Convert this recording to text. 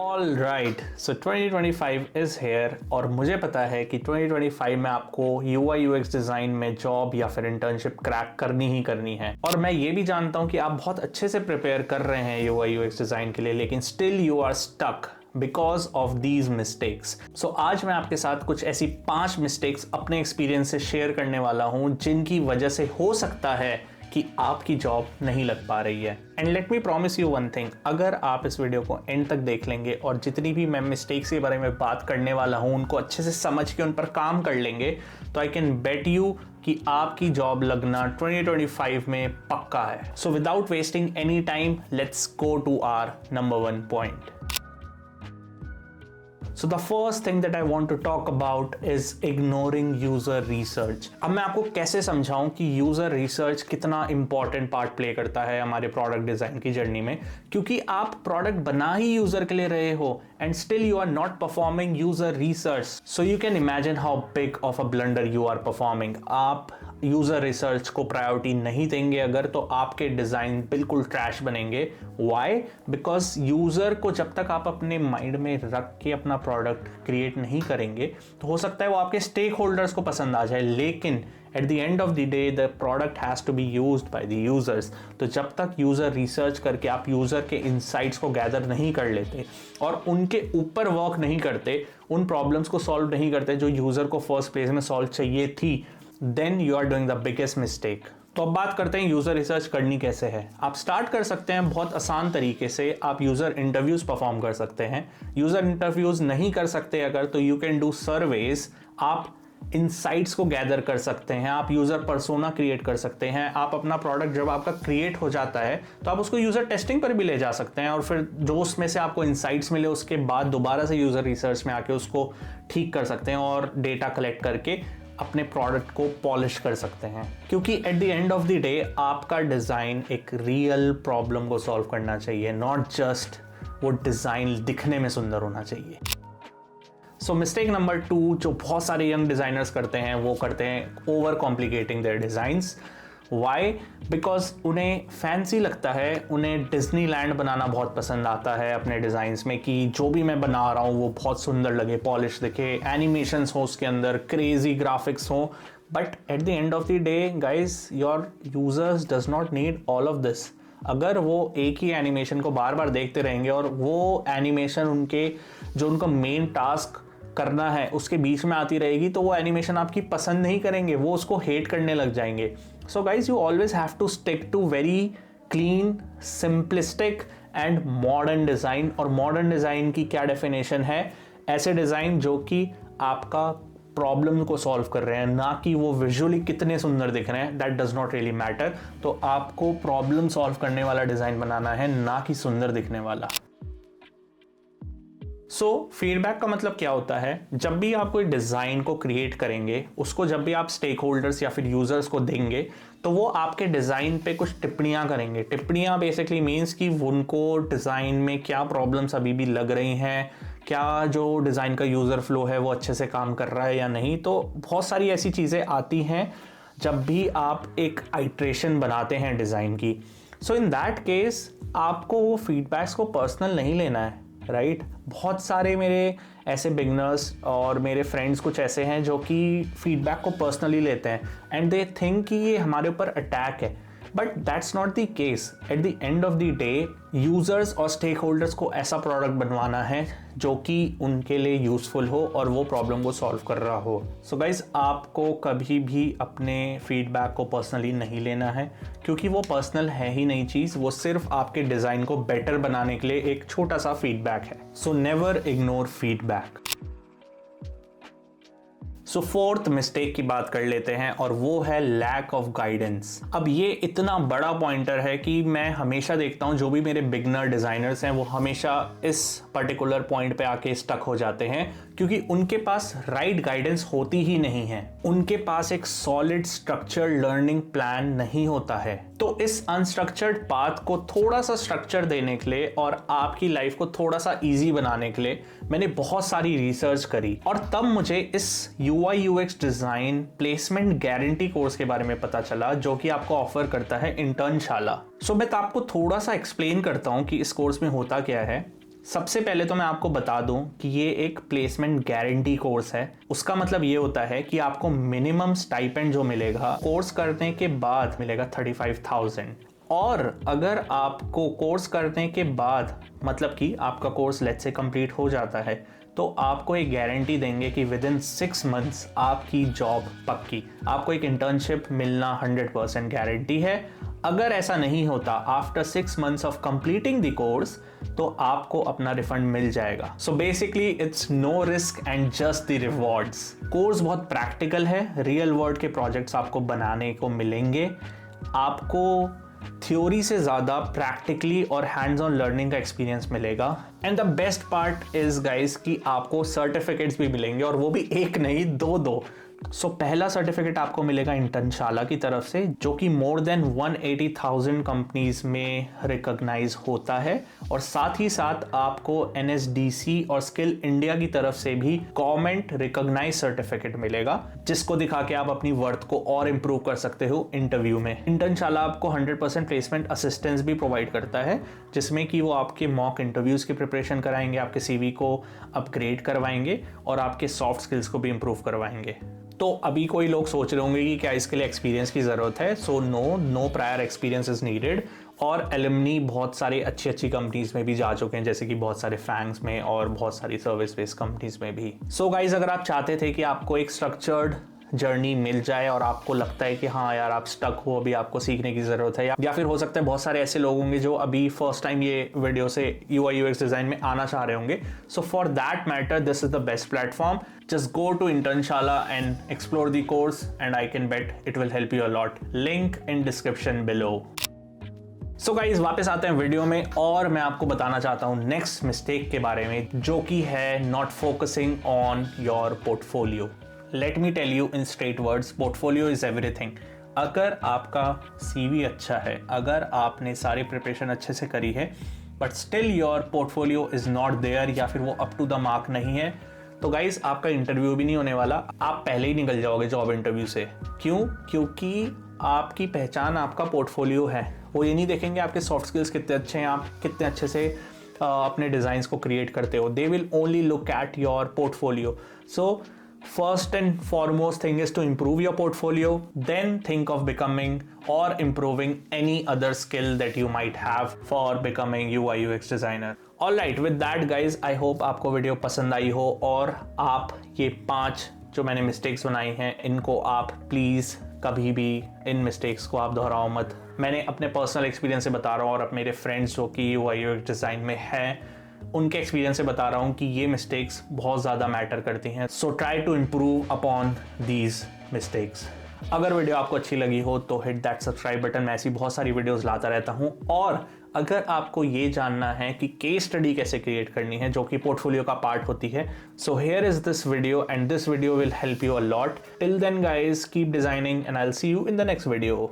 All right, so 2025 is here और मुझे पता है कि 2025 में आपको UI UX डिज़ाइन में जॉब या फिर इंटर्नशिप क्रैक करनी ही करनी है। और मैं ये भी जानता हूँ कि आप बहुत अच्छे से प्रिपेयर कर रहे हैं UI UX डिज़ाइन के लिए, लेकिन still you are stuck because of these mistakes. So आज मैं आपके साथ कुछ ऐसी 5 मिस्टेक्स अपने एक्सपीरियंस से शेयर करने वाला हूँ जिनकी वजह से हो सकता है कि आपकी जॉब नहीं लग पा रही है। And let me promise you one thing, अगर आप इस वीडियो को एंड तक देख लेंगे और जितनी भी मैं मिस्टेक्स के बारे में बात करने वाला हूं उनको अच्छे से समझ के उन पर काम कर लेंगे तो आई कैन बेट यू कि आपकी जॉब लगना 2025 में पक्का है। So without wasting any time, let's go to our number 1 point. So the first thing that I want to talk about is ignoring user research। अब मैं आपको कैसे समझाऊं कि user research कितना important part play करता है हमारे product design की जर्नी में, क्योंकि आप product बना ही user के लिए रहे हो and still you are not performing user research, so you can imagine how big of a blunder you are performing। आप यूज़र रिसर्च को प्रायोरिटी नहीं देंगे अगर, तो आपके डिज़ाइन बिल्कुल ट्रैश बनेंगे। वाई? बिकॉज यूज़र को जब तक आप अपने माइंड में रख के अपना प्रोडक्ट क्रिएट नहीं करेंगे तो हो सकता है वो आपके स्टेक होल्डर्स को पसंद आ जाए, लेकिन at the end of the day the product has to be used by the users. तो जब तक यूज़र रिसर्च करके आप यूज़र के इंसाइट्स को गैदर नहीं कर लेते और उनके ऊपर वर्क नहीं करते, उन प्रॉब्लम्स को सॉल्व नहीं करते जो यूज़र को फर्स्ट प्लेस में सॉल्व चाहिए थी, then you are doing the biggest mistake। तो अब बात करते हैं यूज़र रिसर्च करनी कैसे है। आप स्टार्ट कर सकते हैं बहुत आसान तरीके से, आप यूज़र इंटरव्यूज़ परफॉर्म कर सकते हैं। यूज़र इंटरव्यूज़ नहीं कर सकते अगर, तो यू कैन डू सर्वेज। आप इनसाइट्स को गैदर कर सकते हैं, आप यूज़र पर्सोना क्रिएट कर सकते हैं। आप अपना प्रोडक्ट जब आपका क्रिएट हो जाता है तो आप उसको यूज़र टेस्टिंग पर भी ले जा सकते हैं और फिर जो उसमें से आपको इनसाइट्स मिले उसके बाद दोबारा से यूज़र रिसर्च में आके उसको ठीक कर सकते हैं और डेटा कलेक्ट करके अपने प्रोडक्ट को पॉलिश कर सकते हैं। क्योंकि eight the end of the day आपका डिज़ाइन एक रियल प्रॉब्लम को सॉल्व करना चाहिए, नॉट जस्ट वो डिज़ाइन दिखने में सुंदर होना चाहिए। सो मिस्टेक नंबर 2 जो बहुत सारे यंग डिज़ाइनर्स करते हैं वो करते हैं over complicating their designs. Why? Because उन्हें फैंसी लगता है, उन्हें डिज्नीलैंड बनाना बहुत पसंद आता है अपने डिज़ाइंस में कि जो भी मैं बना रहा हूँ वो बहुत सुंदर लगे, पॉलिश दिखे, एनिमेशंस हो उसके अंदर, क्रेजी ग्राफिक्स हो। But at the end of the day guys, your users does not need all of this. अगर वो एक ही एनिमेशन को बार बार देखते रहेंगे और वो एनिमेशन उनके जो उनका मेन टास्क करना है उसके बीच में आती रहेगी, तो वो एनिमेशन आपकी पसंद नहीं करेंगे, वो उसको हेट करने लग जाएंगे। So guys, you always have to stick to very clean, simplistic and modern design. और मॉडर्न डिज़ाइन की क्या डेफिनेशन है? ऐसे डिज़ाइन जो कि आपका प्रॉब्लम को सॉल्व कर रहे हैं, ना कि वो विजुअली कितने सुंदर दिख रहे हैं। That does not really matter. तो आपको प्रॉब्लम सॉल्व करने वाला डिज़ाइन बनाना है, ना कि सुंदर दिखने वाला। सो फीडबैक का मतलब क्या होता है? जब भी आप कोई डिज़ाइन को क्रिएट करेंगे, उसको जब भी आप स्टेक होल्डर्स या फिर यूज़र्स को देंगे, तो वो आपके डिज़ाइन पे कुछ टिप्पणियां करेंगे। टिप्पणियां बेसिकली मीन्स कि उनको डिज़ाइन में क्या प्रॉब्लम्स अभी भी लग रही हैं, क्या जो डिज़ाइन का यूज़र फ्लो है वो अच्छे से काम कर रहा है या नहीं। तो बहुत सारी ऐसी चीज़ें आती हैं जब भी आप एक आइट्रेशन बनाते हैं डिज़ाइन की। सो इन दैट केस आपको वो फीडबैक्स को पर्सनल नहीं लेना है, राइट? बहुत सारे मेरे ऐसे बिगनर्स और मेरे फ्रेंड्स कुछ ऐसे हैं जो कि फीडबैक को पर्सनली लेते हैं एंड दे थिंक कि ये हमारे ऊपर अटैक है, but that's not the case. Eight the end of the day users और स्टेक होल्डर्स को ऐसा प्रोडक्ट बनवाना है जो कि उनके लिए यूज़फुल हो और वो प्रॉब्लम को सॉल्व कर रहा हो। सो गाइज, आपको कभी भी अपने फीडबैक को पर्सनली नहीं लेना है, क्योंकि वो पर्सनल है ही नहीं चीज़, वो सिर्फ आपके डिज़ाइन को बेटर बनाने के लिए एक छोटा सा फीडबैक है। So never ignore feedback. So fourth mistake की बात कर लेते हैं और वो है लैक ऑफ गाइडेंस। अब ये इतना बड़ा पॉइंटर है कि मैं हमेशा देखता हूँ जो भी मेरे बिगनर डिज़ाइनर्स हैं वो हमेशा इस पर्टिकुलर पॉइंट पे आके स्टक हो जाते हैं, क्योंकि उनके पास राइट गाइडेंस होती ही नहीं है। उनके पास एक सॉलिड स्ट्रक्चर्ड लर्निंग प्लान नहीं होता है। तो इस अनस्ट्रक्चर्ड पाथ को थोड़ा सा स्ट्रक्चर देने के लिए और आपकी लाइफ को थोड़ा सा इजी बनाने के लिए मैंने बहुत सारी रिसर्च करी और तब मुझे इस UI UX design placement guarantee course के बारे में पता चला जो कि आपको ऑफर करता है इंटर्नशाला। सो मैं आपको थोड़ा सा एक्सप्लेन करता हूँ कि इस कोर्स में होता क्या है। सबसे पहले तो मैं आपको बता दूं कि ये एक प्लेसमेंट गारंटी कोर्स है। उसका मतलब ये होता है कि आपको मिनिमम स्टाइपेंड जो मिलेगा कोर्स करने के बाद मिलेगा 35,000। और अगर आपको कोर्स करने के बाद मतलब कि आपका कोर्स लेट्स से कंप्लीट हो जाता है तो आपको एक गारंटी देंगे कि विद इन 6 मंथ्स आपकी जॉब पक्की, आपको एक इंटर्नशिप मिलना 100% गारंटी है। अगर ऐसा नहीं होता after 6 months of completing the course तो आपको अपना रिफंड मिल जाएगा। So basically it's no risk and just the rewards. Course बहुत प्रैक्टिकल है, रियल वर्ल्ड के प्रोजेक्ट्स आपको बनाने को मिलेंगे। आपको थ्योरी से ज़्यादा प्रैक्टिकली और हैंड्स ऑन लर्निंग का एक्सपीरियंस मिलेगा। And the best part is guys कि आपको सर्टिफिकेट्स भी मिलेंगे, और वो भी एक नहीं दो। सो पहला सर्टिफिकेट आपको मिलेगा इंटर्नशाला की तरफ से, जो कि मोर देन 180,000 कंपनीज में रिकॉग्नाइज होता है। और साथ ही साथ आपको NSDC और स्किल इंडिया की तरफ से भी गवर्नमेंट रिकॉग्नाइज सर्टिफिकेट मिलेगा, जिसको दिखा के आप अपनी वर्थ को और इम्प्रूव कर सकते हो इंटरव्यू में। इंटर्नशाला आपको 100% प्लेसमेंट असिस्टेंस भी प्रोवाइड करता है, जिसमें कि वो आपके मॉक इंटरव्यूज की प्रिपरेशन कराएंगे, आपके CV को अपग्रेड करवाएंगे और आपके सॉफ्ट स्किल्स को भी इम्प्रूव करवाएंगे। तो अभी कोई लोग सोच रहे होंगे कि क्या इसके लिए एक्सपीरियंस की ज़रूरत है। So no prior experience is needed. और एलुमनी बहुत सारे अच्छी कंपनीज में भी जा चुके हैं, जैसे कि बहुत सारे फैंग्स में और बहुत सारी सर्विस बेस्ड कंपनीज में भी। सो गाइज, अगर आप चाहते थे कि आपको एक स्ट्रक्चर्ड जर्नी मिल जाए और आपको लगता है कि हाँ यार आप स्टक हो, अभी आपको सीखने की ज़रूरत है, या फिर हो सकता है बहुत सारे ऐसे लोग होंगे जो अभी फर्स्ट टाइम ये वीडियो से UI UX डिज़ाइन में आना चाह रहे होंगे। So for that matter this is the best platform. Just go to Internshala and explore the course, and I can bet it will help you a lot. Link in description below. So guys, वापस आते हैं video में, और मैं आपको बताना चाहता हूँ नेक्स्ट मिस्टेक के बारे में, जो कि है not focusing on your portfolio. Let me tell you in straight words, portfolio is everything. अगर आपका CV अच्छा है, अगर आपने सारी प्रिपरेशन अच्छे से करी है, but still your portfolio is not there, या फिर वो अप टू द मार्क नहीं है, तो गाइज आपका इंटरव्यू भी नहीं होने वाला, आप पहले ही निकल जाओगे जॉब इंटरव्यू से। क्यों? क्योंकि आपकी पहचान आपका पोर्टफोलियो है। वो ये नहीं देखेंगे आपके सॉफ्ट स्किल्स कितने अच्छे हैं, आप कितने अच्छे से अपने डिज़ाइंस को क्रिएट करते हो। They will only look at your portfolio. So first and foremost thing is to improve your portfolio, then think of becoming or improving any other skill that you might have for becoming UI UX designer. Alright, with that guys, I hope आपको video पसंद आई हो, और आप ये 5 जो मैंने mistakes बनाई हैं इनको आप प्लीज़ कभी भी इन मिस्टेक्स को आप दोहराओ मत। मैंने अपने पर्सनल एक्सपीरियंस से बता रहा हूँ, और अब मेरे फ्रेंड्स जो कि UI UX डिज़ाइन में हैं उनके एक्सपीरियंस से बता रहा हूँ कि ये मिस्टेक्स बहुत ज़्यादा मैटर करती हैं। So try to improve upon these mistakes. अगर वीडियो आपको अच्छी लगी हो तो हिट दैट सब्सक्राइब बटन। मैं ऐसी बहुत सारी वीडियोस लाता रहता हूँ। और अगर आपको ये जानना है कि केस स्टडी कैसे क्रिएट करनी है, जो कि पोर्टफोलियो का पार्ट होती है, so here is this video, and this video will help you a lot. Till then guys, keep designing, and I will see you in the next video.